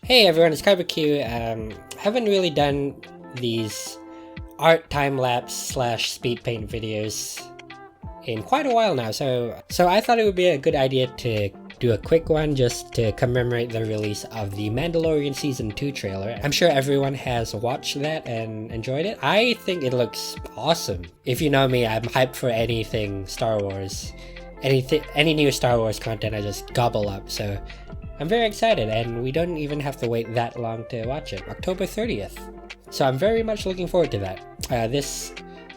Hey everyone, it's KyberQ. Haven't really done these art time-lapse slash speed paint videos in quite a while now, so I thought it would be a good idea to do a quick one just to commemorate the release of the Mandalorian Season 2 trailer. I'm sure everyone has watched that and enjoyed it. I think it looks awesome. If you know me, I'm hyped for anything Star Wars. Any new Star Wars content I just gobble up, so I'm very excited, and we don't even have to wait that long to watch it. October 30th. So I'm very much looking forward to that. This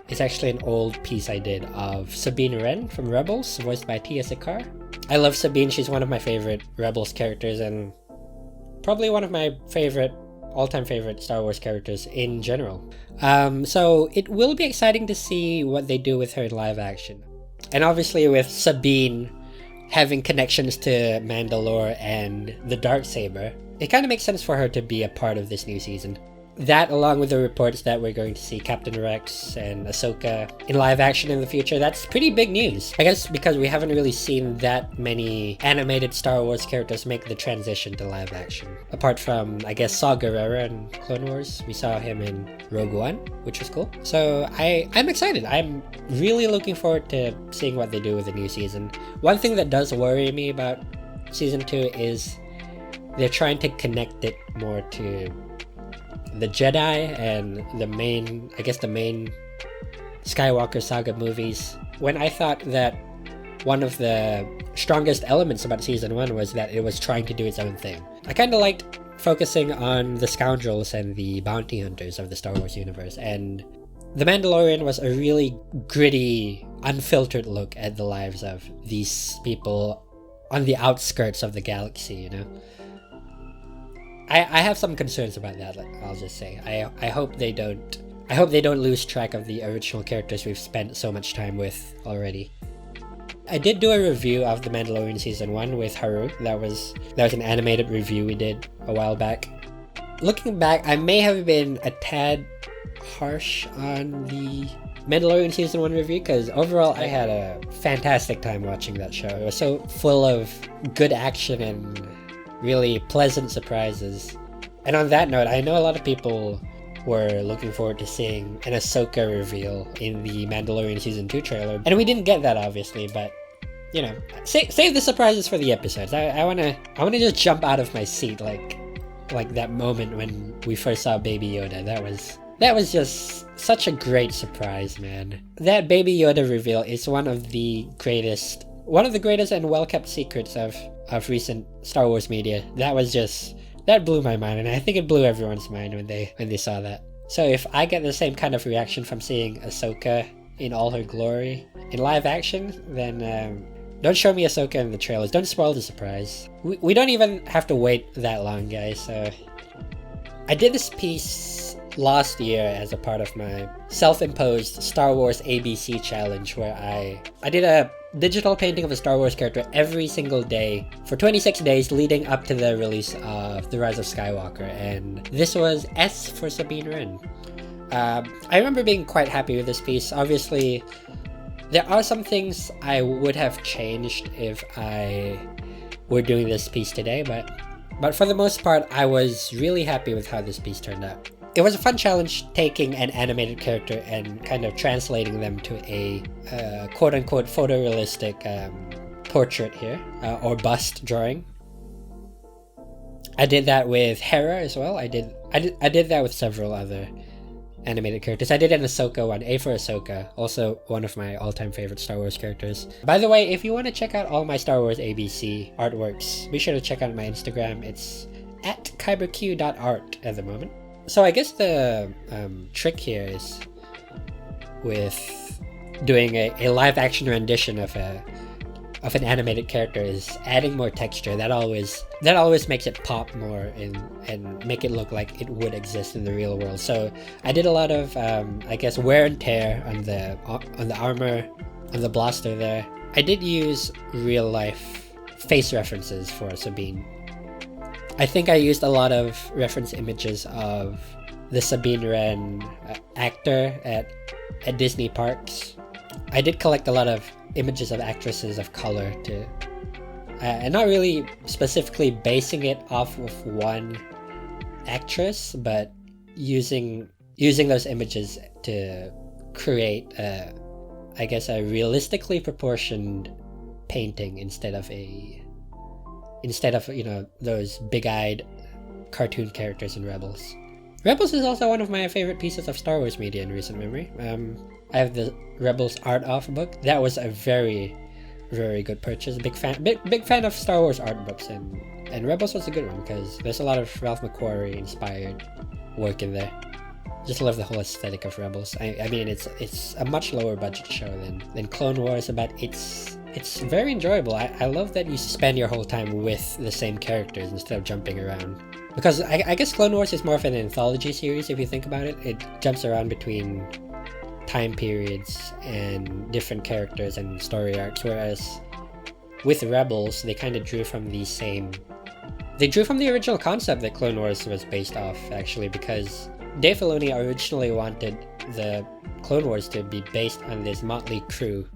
is actually an old piece I did of Sabine Wren from Rebels, voiced by Tia Sakar. I love Sabine, she's one of my favorite Rebels characters, and probably one of my all-time favorite Star Wars characters in general. So it will be exciting to see what they do with her in live action. And obviously with Sabine having connections to Mandalore and the Darksaber, it kind of makes sense for her to be a part of this new season. That, along with the reports that we're going to see Captain Rex and Ahsoka in live action in the future, that's pretty big news. I guess because we haven't really seen that many animated Star Wars characters make the transition to live action. Apart from, I guess, Saw Gerrera in Clone Wars. We saw him in Rogue One, which was cool. So I'm excited. I'm really looking forward to seeing what they do with the new season. One thing that does worry me about Season 2 is they're trying to connect it more to the Jedi and the main Skywalker saga movies, when I thought that one of the strongest elements about Season 1 was that it was trying to do its own thing. I kind of liked focusing on the scoundrels and the bounty hunters of the Star Wars universe, and The Mandalorian was a really gritty, unfiltered look at the lives of these people on the outskirts of the galaxy, you know? I have some concerns about that, I'll just say. I hope they don't lose track of the original characters we've spent so much time with already. I did do a review of The Mandalorian Season 1 with Harru. That was an animated review we did a while back. Looking back, I may have been a tad harsh on the Mandalorian Season 1 review, because overall I had a fantastic time watching that show. It was so full of good action and really pleasant surprises. And on that note, I know a lot of people were looking forward to seeing an Ahsoka reveal in the Mandalorian Season 2 trailer. And we didn't get that, obviously, but, you know, save the surprises for the episodes. I wanna just jump out of my seat like that moment when we first saw Baby Yoda. That was just such a great surprise, man. That Baby Yoda reveal is one of the greatest and well-kept secrets of recent Star Wars media. That blew my mind, and I think it blew everyone's mind when they saw that. So if I get the same kind of reaction from seeing Ahsoka in all her glory in live action, then don't show me Ahsoka in the trailers. Don't spoil the surprise. We don't even have to wait that long, guys. So I did this piece last year as a part of my self-imposed Star Wars ABC challenge, where I did a digital painting of a Star Wars character every single day for 26 days leading up to the release of The Rise of Skywalker, and this was S for Sabine Wren. I remember being quite happy with this piece. Obviously, there are some things I would have changed if I were doing this piece today, but for the most part, I was really happy with how this piece turned out. It was a fun challenge taking an animated character and kind of translating them to a quote-unquote photorealistic portrait here, or bust drawing. I did that with Hera as well. I did that with several other animated characters. I did an Ahsoka one, A for Ahsoka, also one of my all-time favorite Star Wars characters. By the way, if you want to check out all my Star Wars ABC artworks, be sure to check out my Instagram. It's at KyberQ.art at the moment. So I guess the trick here is with doing a live action rendition of an animated character is adding more texture. That always makes it pop more and make it look like it would exist in the real world. So I did a lot of I guess wear and tear on the armor, on the blaster there. I did use real life face references for Sabine. I think I used a lot of reference images of the Sabine Wren actor at Disney parks. I did collect a lot of images of actresses of color too, and not really specifically basing it off of one actress, but using those images to create I guess a realistically proportioned painting instead of those big-eyed cartoon characters in Rebels. Rebels is also one of my favorite pieces of Star Wars media in recent memory. I have the Rebels Art Off book. That was a very, very good purchase. Big fan of Star Wars art books, and Rebels was a good one because there's a lot of Ralph McQuarrie inspired work in there. Just love the whole aesthetic of Rebels. I mean, it's a much lower budget show than Clone Wars, but it's very enjoyable. I love that you spend your whole time with the same characters instead of jumping around. Because I guess Clone Wars is more of an anthology series if you think about it. It jumps around between time periods and different characters and story arcs, whereas with Rebels, they kind of drew from the original concept that Clone Wars was based off, actually, because Dave Filoni originally wanted the Clone Wars to be based on this motley crew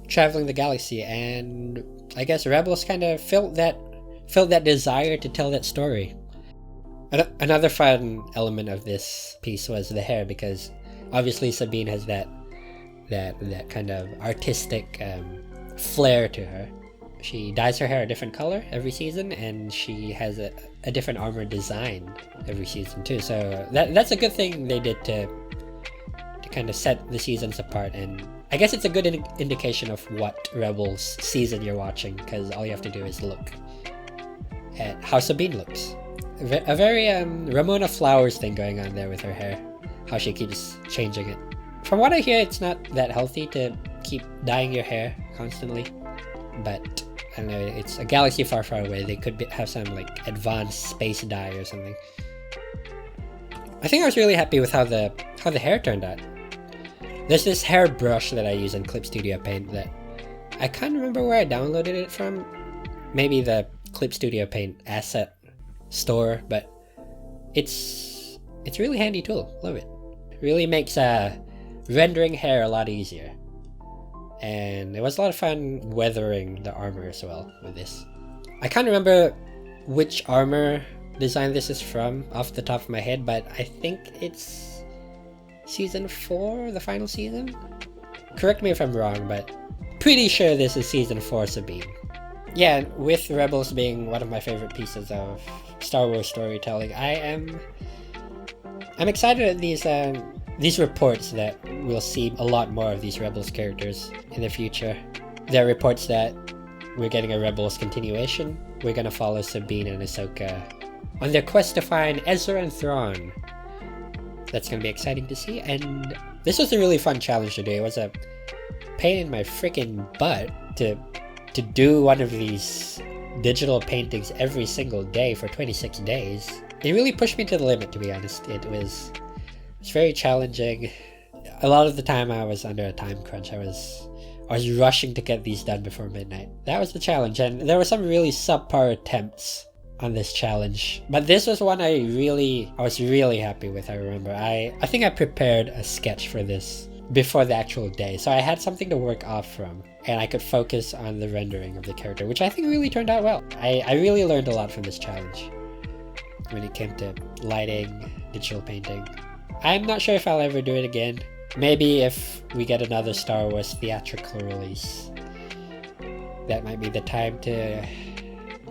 traveling the galaxy, and I guess Rebels kind of felt that desire to tell that story. Another fun element of this piece was the hair, because obviously Sabine has that kind of artistic flair to her. She dyes her hair a different color every season, and she has a different armor design every season too. So that's a good thing they did to kind of set the seasons apart, and I guess it's a good indication of what Rebels season you're watching, because all you have to do is look at how Sabine looks. A very Ramona Flowers thing going on there with her hair, how she keeps changing it. From what I hear, it's not that healthy to keep dyeing your hair constantly, but I don't know, it's a galaxy far, far away. They could have some like advanced space dye or something. I think I was really happy with how the hair turned out. There's this hair brush that I use in Clip Studio Paint that I can't remember where I downloaded it from. Maybe the Clip Studio Paint asset store, but it's a really handy tool. Love it. It really makes rendering hair a lot easier. And it was a lot of fun weathering the armor as well with this. I can't remember which armor design this is from off the top of my head, but I think it's season 4, the final season? Correct me if I'm wrong, but pretty sure this is season 4 Sabine. Yeah, with Rebels being one of my favorite pieces of Star Wars storytelling, I'm excited at these reports that we'll see a lot more of these Rebels characters in the future. There are reports that we're getting a Rebels continuation. We're gonna follow Sabine and Ahsoka on their quest to find Ezra and Thrawn. That's gonna be exciting to see, and this was a really fun challenge today. It was a pain in my freaking butt to do one of these digital paintings every single day for 26 days. It really pushed me to the limit, to be honest. It was very challenging. A lot of the time I was under a time crunch. I was rushing to get these done before midnight. That was the challenge, and there were some really subpar attempts on this challenge, but this was one I was really happy with. I remember I think I prepared a sketch for this before the actual day, so I had something to work off from, and I could focus on the rendering of the character, which I think really turned out well. I really learned a lot from this challenge when it came to lighting, digital painting. I'm not sure if I'll ever do it again. Maybe if we get another Star Wars theatrical release, that might be the time to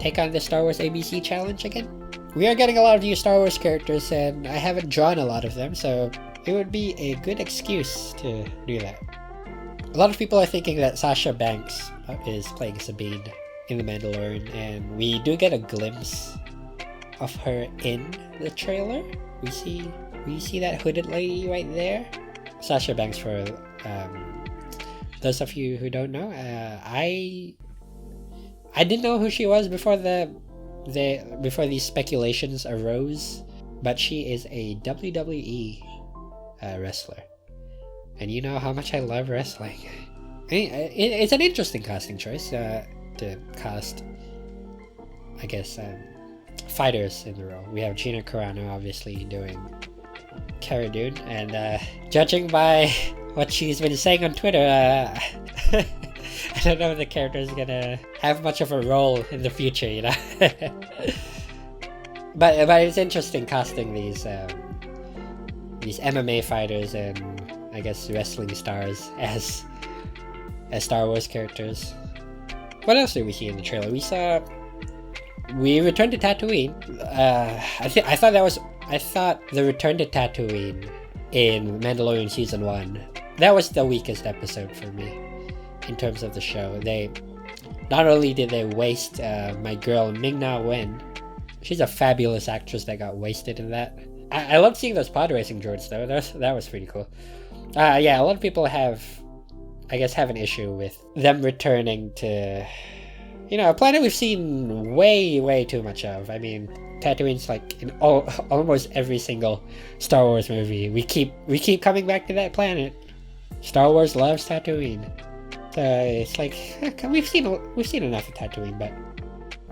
take on the Star Wars ABC challenge again. We are getting a lot of new Star Wars characters, and I haven't drawn a lot of them, so it would be a good excuse to do that. A lot of people are thinking that Sasha Banks is playing Sabine in The Mandalorian, and we do get a glimpse of her in the trailer. We see that hooded lady right there. Sasha Banks, for those of you who don't know, I didn't know who she was before before these speculations arose, but she is a WWE wrestler, and you know how much I love wrestling. It's an interesting casting choice to cast, I guess, fighters in the role. We have Gina Carano obviously doing Cara Dune, and judging by what she's been saying on Twitter, I don't know if the character is gonna have much of a role in the future, you know. But it's interesting casting these MMA fighters and I guess wrestling stars as Star Wars characters. What else did we see in the trailer? We returned to Tatooine. I thought the return to Tatooine in Mandalorian season 1, that was the weakest episode for me in terms of the show. They not only did they waste my girl Ming-Na Wen, she's a fabulous actress that got wasted in that. I loved seeing those pod racing droids though. That was pretty cool. Yeah, a lot of people have an issue with them returning to, a planet we've seen way too much of. I mean, Tatooine's like in almost every single Star Wars movie. We keep coming back to that planet. Star Wars loves Tatooine. So it's like we've seen enough of Tatooine,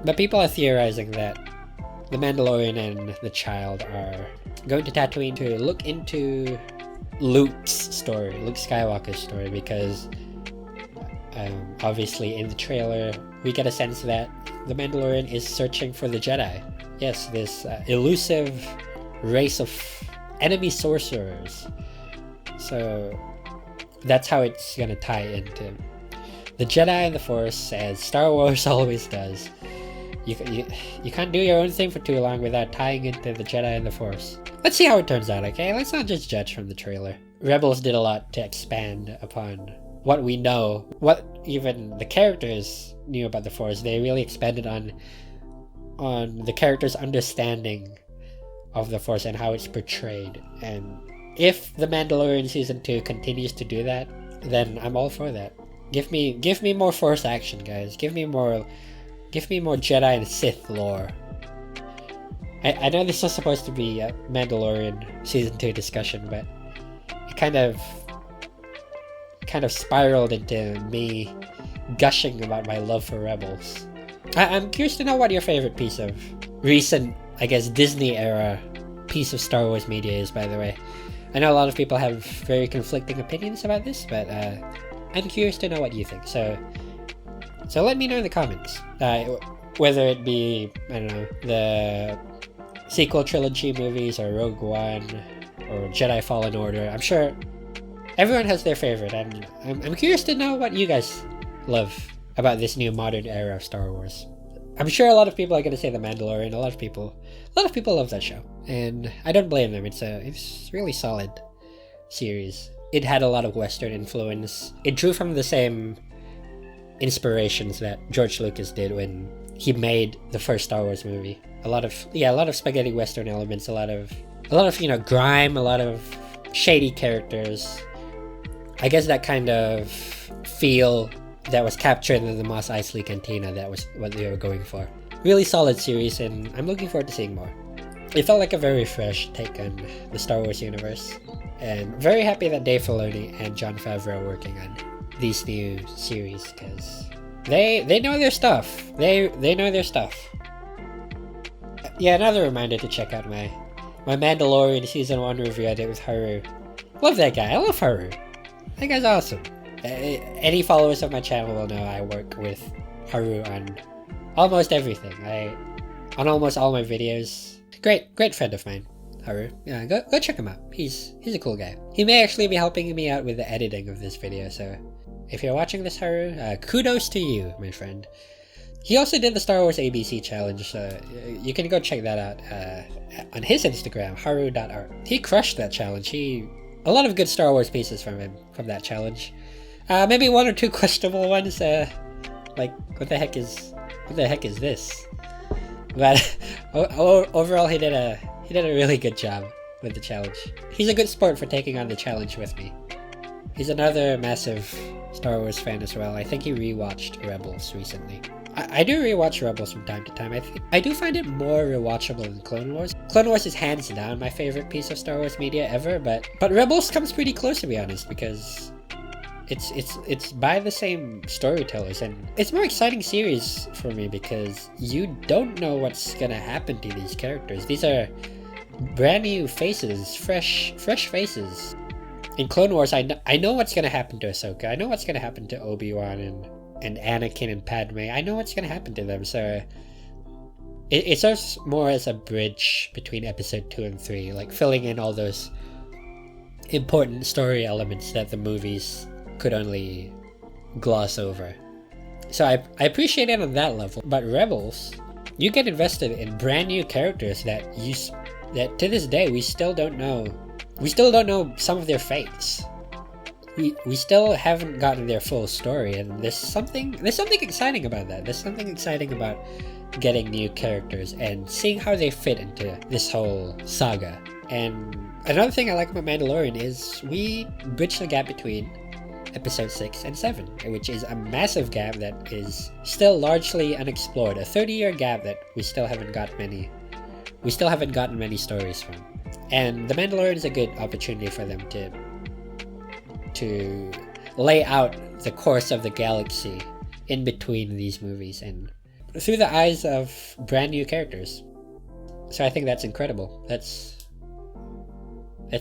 but people are theorizing that the Mandalorian and the child are going to Tatooine to look into Luke Skywalker's story, because obviously in the trailer we get a sense that the Mandalorian is searching for the Jedi. Yes, this elusive race of enemy sorcerers. So that's how it's gonna tie into the Jedi and the Force, as Star Wars always does. You can't do your own thing for too long without tying into the Jedi and the Force. Let's see how it turns out, okay? Let's not just judge from the trailer. Rebels did a lot to expand upon what we know, what even the characters knew about the Force. They really expanded on the characters' understanding of the Force and how it's portrayed. And if the Mandalorian season 2 continues to do that, then I'm all for that. Give me more Force action, guys. Give me more Jedi and Sith lore. I know this was supposed to be a Mandalorian season 2 discussion, but it kind of spiraled into me gushing about my love for Rebels. I'm curious to know what your favorite piece of recent, I guess, Disney era piece of Star Wars media is, by the way. I know a lot of people have very conflicting opinions about this, but I'm curious to know what you think. So let me know in the comments. Whether it be, I don't know, the sequel trilogy movies, or Rogue One, or Jedi Fallen Order. I'm sure everyone has their favorite, and I'm curious to know what you guys love about this new modern era of Star Wars. I'm sure a lot of people are going to say The Mandalorian. A lot of people love that show, and I don't blame them. It's a really solid series. It had a lot of Western influence. It drew from the same inspirations that George Lucas did when he made the first Star Wars movie. A lot of spaghetti Western elements, a lot of grime, a lot of shady characters. I guess that kind of feel that was captured in the Mos Eisley Cantina, that was what they were going for. Really solid series, and I'm looking forward to seeing more. It felt like a very fresh take on the Star Wars universe, and very happy that Dave Filoni and Jon Favreau are working on these new series, because they know their stuff. They know their stuff. Yeah, another reminder to check out my Mandalorian season 1 review I did with Harru. Love that guy. I love Harru. That guy's awesome. Any followers of my channel will know I work with Harru on almost everything. On almost all my videos. Great friend of mine, Harru. Yeah, go check him out. He's a cool guy. He may actually be helping me out with the editing of this video, so if you're watching this, Harru, kudos to you, my friend. He also did the Star Wars ABC challenge, so you can go check that out on his Instagram, Harru.art. He crushed that challenge. A lot of good Star Wars pieces from him from that challenge. Maybe one or two questionable ones. Like what the heck is this? But overall, he did a really good job with the challenge. He's a good sport for taking on the challenge with me. He's another massive Star Wars fan as well. I think he rewatched Rebels recently. I do rewatch Rebels from time to time. I do find it more rewatchable than Clone Wars. Clone Wars is hands down my favorite piece of Star Wars media ever, but Rebels comes pretty close, to be honest, because it's by the same storytellers, and it's a more exciting series for me because you don't know what's gonna happen to these characters. These are brand new faces, fresh faces. In Clone Wars, I know what's gonna happen to Ahsoka. I know what's gonna happen to Obi-Wan and Anakin and Padme. I know what's gonna happen to them, so it serves more as a bridge between episode 2 and 3, like filling in all those important story elements that the movies could only gloss over. So I appreciate it on that level. But Rebels, you get invested in brand new characters that to this day we still don't know. We still don't know some of their fates. We still haven't gotten their full story, and there's something exciting about that. There's something exciting about getting new characters and seeing how they fit into this whole saga. And another thing I like about Mandalorian is we bridge the gap between episode 6 and 7, which is a massive gap that is still largely unexplored. A 30-year gap that we still haven't gotten many stories from. And The Mandalorian is a good opportunity for them to lay out the course of the galaxy in between these movies and through the eyes of brand new characters. So I think that's incredible. It's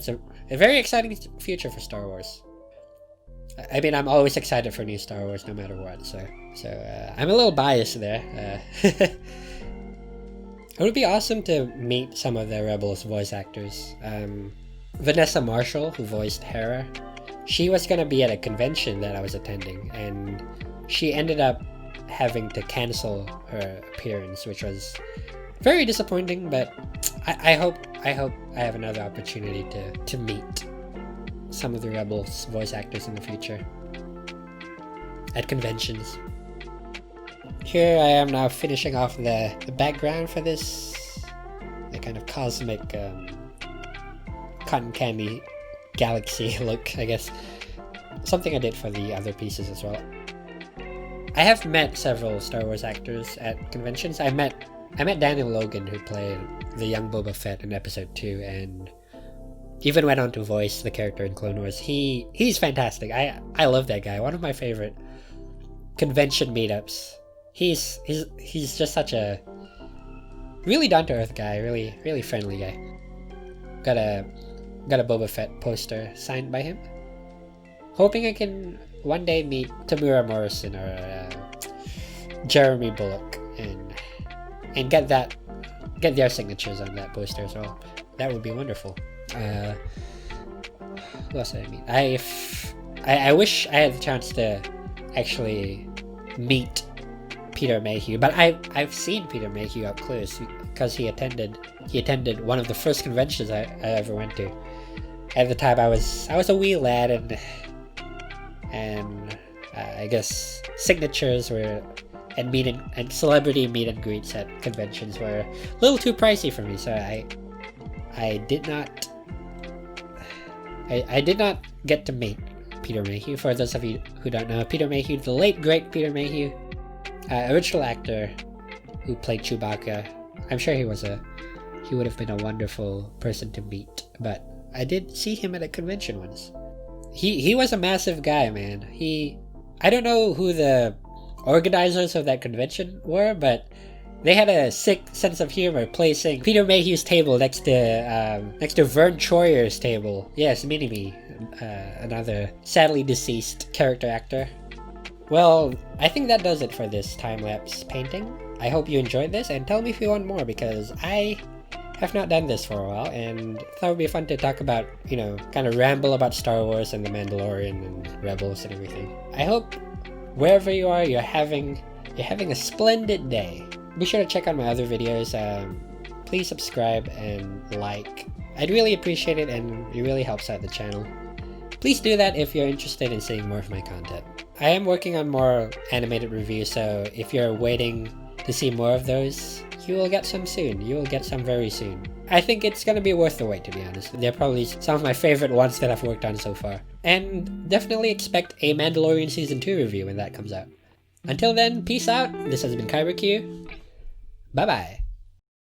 a very exciting future for Star Wars. I mean, I'm always excited for new Star Wars no matter what, so I'm a little biased there. It would be awesome to meet some of the Rebels voice actors. Vanessa Marshall, who voiced Hera, she was going to be at a convention that I was attending, and she ended up having to cancel her appearance, which was very disappointing, but I hope I have another opportunity to meet some of the Rebels voice actors in the future at conventions. Here I am now finishing off the background for the kind of cosmic cotton candy galaxy look, I guess. Something I did for the other pieces as well. I have met several Star Wars actors at conventions. I met Daniel Logan, who played the young Boba Fett in episode 2, and even went on to voice the character in Clone Wars. He's fantastic. I love that guy. One of my favorite convention meetups. He's just such a really down-to-earth guy, really friendly guy. Got a Boba Fett poster signed by him. Hoping I can one day meet Tamura Morrison or Jeremy Bulloch and get their signatures on that poster as well. That would be wonderful. Who else did I meet? I wish I had the chance to actually meet Peter Mayhew, but I've seen Peter Mayhew up close because he attended one of the first conventions I ever went to. At the time I was a wee lad, and I guess signatures were and celebrity meet and greets at conventions were a little too pricey for me, so I did not get to meet Peter Mayhew. For those of you who don't know, Peter Mayhew, the late great Peter Mayhew, original actor who played Chewbacca. I'm sure he would have been a wonderful person to meet, but I did see him at a convention once. He was a massive guy, man. I don't know who the organizers of that convention were, but they had a sick sense of humor placing Peter Mayhew's table next to Vern Troyer's table. Yes, Mini-Me, another sadly deceased character actor. Well, I think that does it for this time-lapse painting. I hope you enjoyed this, and tell me if you want more, because I have not done this for a while, and thought it would be fun to talk about, kind of ramble about Star Wars and The Mandalorian and Rebels and everything. I hope wherever you are, you're having a splendid day. Be sure to check out my other videos. Please subscribe and like. I'd really appreciate it, and it really helps out the channel. Please do that if you're interested in seeing more of my content. I am working on more animated reviews, so if you're waiting to see more of those, you will get some soon. You will get some very soon. I think it's gonna be worth the wait, to be honest. They're probably some of my favorite ones that I've worked on so far. And definitely expect a Mandalorian Season 2 review when that comes out. Until then, peace out. This has been KyberQ. Bye-bye.